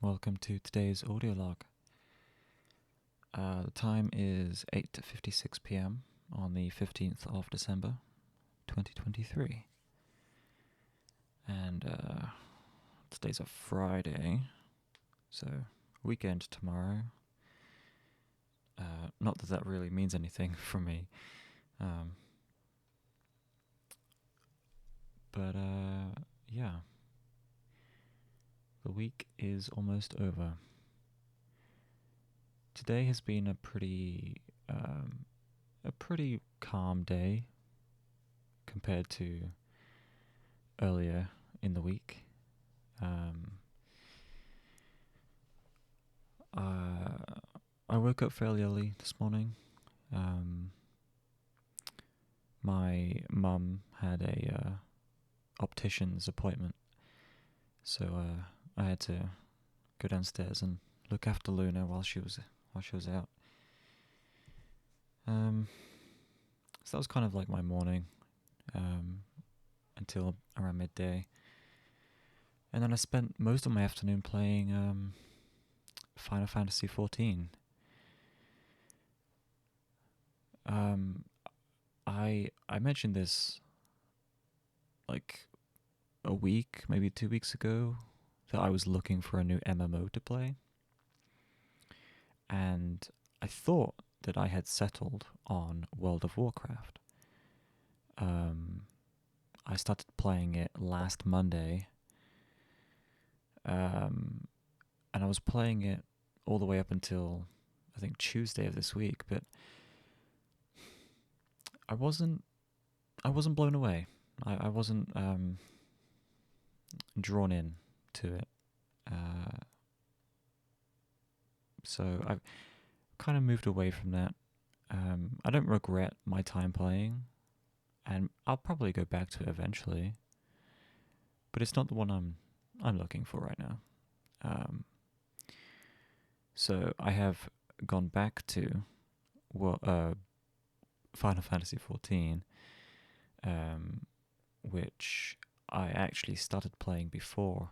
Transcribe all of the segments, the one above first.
Welcome to today's audio log. The time is 8:56 p.m. on the 15th of December, 2023. And today's a Friday, so weekend tomorrow. Not that that really means anything for me. But yeah. The week is almost over. Today has been a pretty calm day compared to earlier in the week. I woke up fairly early this morning. My mum had a optician's appointment, so I had to go downstairs and look after Luna while she was out. So that was kind of like my morning until around midday, and then I spent most of my afternoon playing Final Fantasy XIV. I mentioned this like a week, maybe 2 weeks ago, that I was looking for a new MMO to play, and I thought that I had settled on World of Warcraft. I started playing it last Monday, and I was playing it all the way up until I think Tuesday of this week, but I wasn't blown away. I wasn't drawn in to it. So I've kind of moved away from that. I don't regret my time playing, and I'll probably go back to it eventually. But it's not the one I'm looking for right now. So I have gone back to Final Fantasy XIV, which I actually started playing before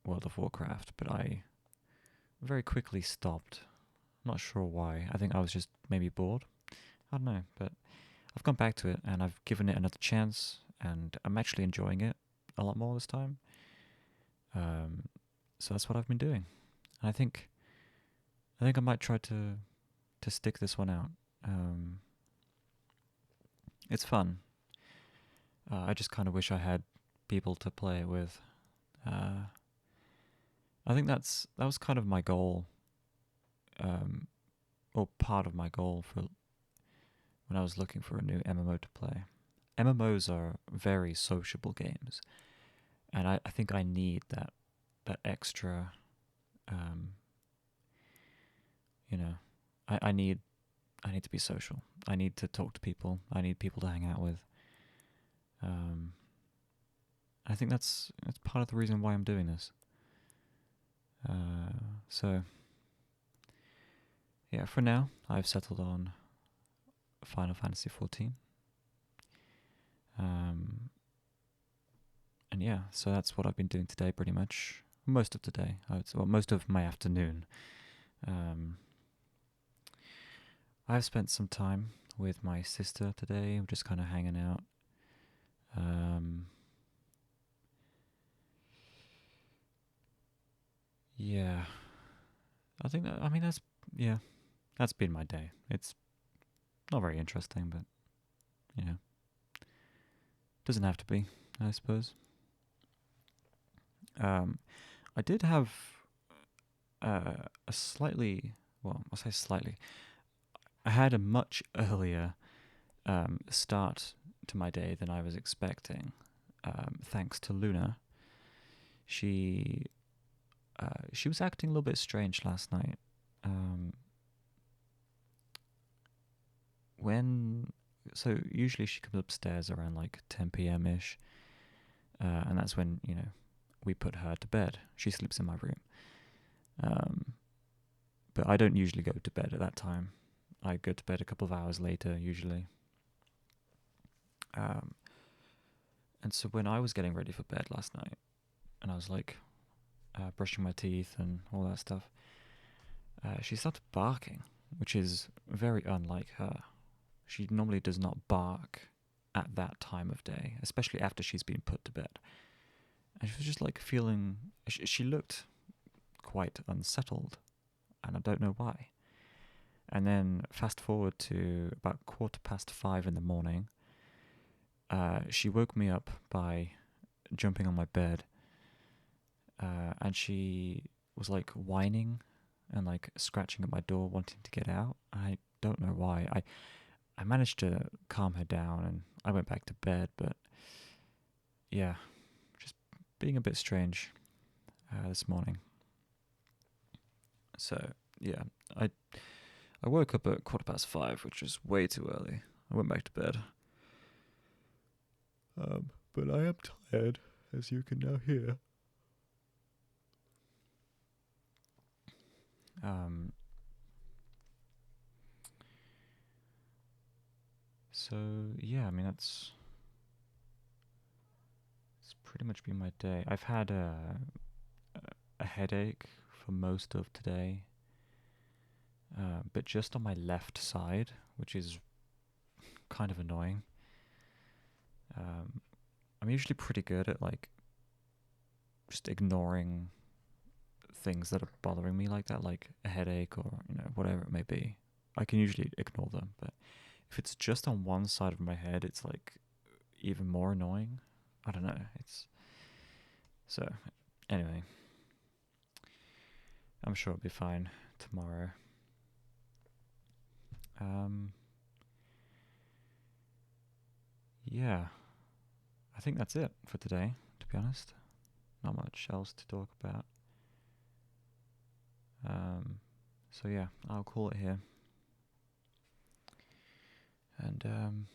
World of Warcraft, but I very quickly stopped. Not sure why. I think I was just maybe bored. I don't know, but I've gone back to it and I've given it another chance, and I'm actually enjoying it a lot more this time. So that's what I've been doing. And I think I might try to stick this one out. It's fun. I just kind of wish I had people to play it with. I think that was kind of my goal, or part of my goal for when I was looking for a new MMO to play. MMOs are very sociable games, and I think I need that extra. I need to be social. I need to talk to people. I need people to hang out with. I think that's part of the reason why I'm doing this. So yeah, for now I've settled on Final Fantasy XIV. And yeah, so that's what I've been doing today, pretty much most of the day. I would say, well, most of my afternoon. I've spent some time with my sister today. We're just kind of hanging out. Yeah, I think that's been my day. It's not very interesting, but doesn't have to be, I suppose. I did have a slightly, well, I'll say slightly. I had a much earlier start to my day than I was expecting, thanks to Luna. She was acting a little bit strange last night. So usually she comes upstairs around like 10 p.m. ish, and that's when we put her to bed. She sleeps in my room, but I don't usually go to bed at that time. I go to bed a couple of hours later usually. And so when I was getting ready for bed last night, and I was like, brushing my teeth and all that stuff, she started barking, which is very unlike her. She normally does not bark at that time of day, especially after she's been put to bed. And she was just like feeling, she looked quite unsettled, and I don't know why. And then fast forward to about 5:15 in the morning, she woke me up by jumping on my bed, and she was like whining and like scratching at my door, wanting to get out. I don't know why. I managed to calm her down, and I went back to bed. But yeah, just being a bit strange this morning. So yeah, I woke up at 5:15, which was way too early. I went back to bed. But I am tired, as you can now hear. So yeah, I mean it's pretty much been my day. I've had a headache for most of today, but just on my left side, which is kind of annoying. I'm usually pretty good at like just ignoring things that are bothering me like that, like a headache or whatever it may be. I can usually ignore them, but if it's just on one side of my head, it's like even more annoying. I don't know. It's so anyway. I'm sure it'll be fine tomorrow. Yeah, I think that's it for today, to be honest. Not much else to talk about. So yeah, I'll call it here. And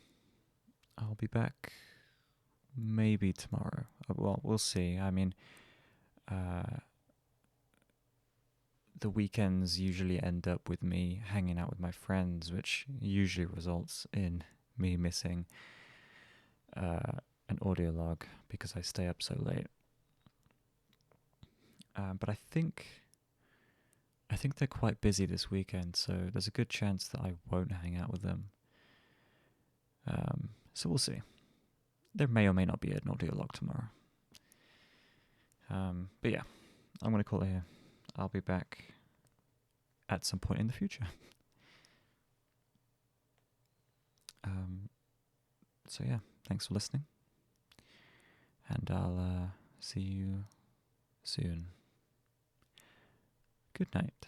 I'll be back maybe tomorrow. Well, we'll see. I mean, the weekends usually end up with me hanging out with my friends, which usually results in me missing an audio log because I stay up so late. But I think they're quite busy this weekend, so there's a good chance that I won't hang out with them. So we'll see. There may or may not be an audio log tomorrow. But yeah, I'm going to call it here. I'll be back at some point in the future. So yeah, thanks for listening. And I'll see you soon. Good night.